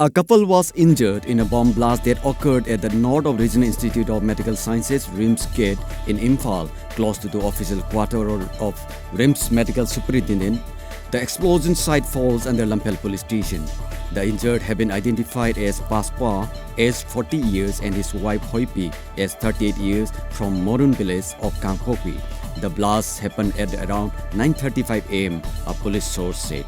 A couple was injured in a bomb blast that occurred at the North of Regional Institute of Medical Sciences, RIMS Gate in Imphal, close to the official quarter of RIMS Medical Superintendent. The explosion site falls under Lamphel Police Station. The injured have been identified as Paspa, aged 40 years, and his wife Hoipi, aged 38 years, from Morun village of Kangpopi. The blast happened at around 9:35 am, a police source said.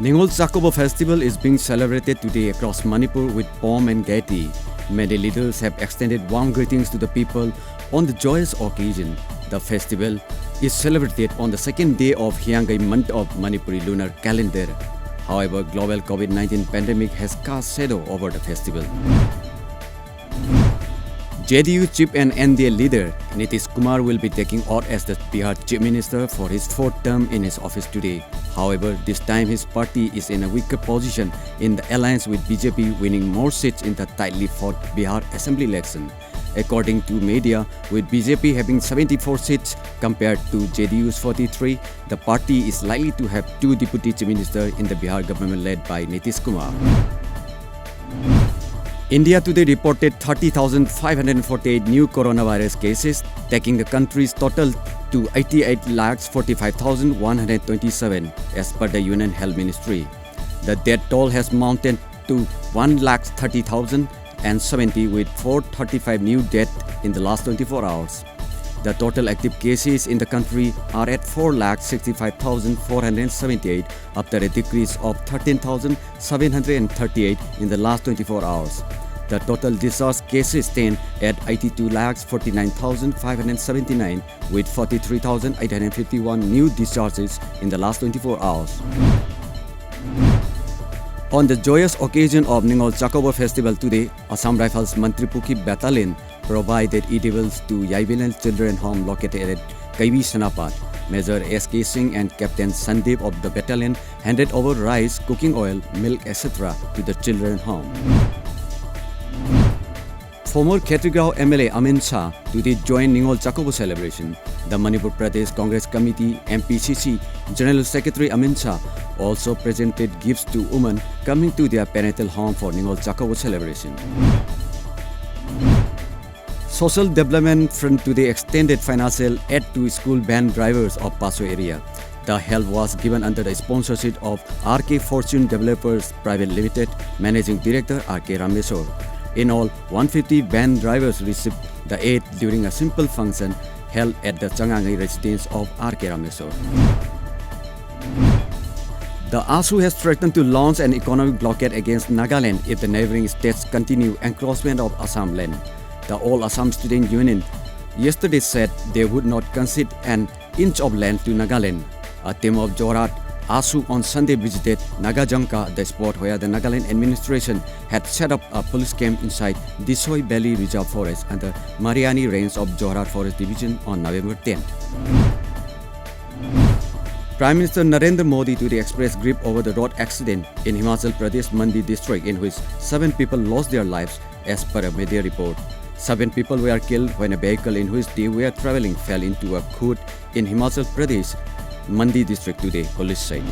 Ningol Chakobo festival is being celebrated today across Manipur with pomp and gaiety. Many leaders have extended warm greetings to the people on the joyous occasion. The festival is celebrated on the second day of Hyanggai month of Manipuri lunar calendar. However, global COVID-19 pandemic has cast shadow over the festival. JDU chief and NDA leader Nitish Kumar will be taking oath as the Bihar Chief Minister for his fourth term in his office today. However, this time his party is in a weaker position in the alliance with BJP, winning more seats in the tightly fought Bihar Assembly election. According to media, with BJP having 74 seats compared to JDU's 43, the party is likely to have two deputy chief ministers in the Bihar government led by Nitish Kumar. India today reported 30,548 new coronavirus cases, taking the country's total to 88,45,127 as per the Union Health Ministry. The death toll has mounted to 1,30,070 with 435 new deaths in the last 24 hours. The total active cases in the country are at 4,65,478 after a decrease of 13,738 in the last 24 hours. The total discharge cases stand at 82,49,579 with 43,851 new discharges in the last 24 hours. On the joyous occasion of Ningol Chakobo festival today, Assam Rifles Mantri Pukhi Battalion provided edibles to Yaibilan Children Home located at Kaibi Sanapat. Major S.K. Singh and Captain Sandeep of the battalion handed over rice, cooking oil, milk, etc. to the children home. Former Khetrigao MLA Amin Shah today joined Ningol Chakobo celebration. The Manipur Pradesh Congress Committee MPCC General Secretary Amin Shah also presented gifts to women coming to their parental home for Ningol Chakobo celebration. Social Development Front today extended financial aid to school van drivers of Paso area. The help was given under the sponsorship of RK Fortune Developers Private Limited, Managing Director RK Rameswar. In all, 150 van drivers received the aid during a simple function held at the Changangai residence of RK Rameswar. The ASU has threatened to launch an economic blockade against Nagaland if the neighboring states continue encroachment of Assam land. The All Assam Student Union yesterday said they would not concede an inch of land to Nagaland. A team of Jorhat ASU on Sunday visited Nagajangka, the spot where the Nagaland administration had set up a police camp inside Disoi Valley Reserve Forest under Mariani Range of Jorhat Forest Division on November 10th. Prime Minister Narendra Modi today expressed grief over the road accident in Himachal Pradesh Mandi district in which 7 people lost their lives as per a media report. 7 people were killed when a vehicle in which they were traveling fell into a khud in Himachal Pradesh Mandi district today, police said.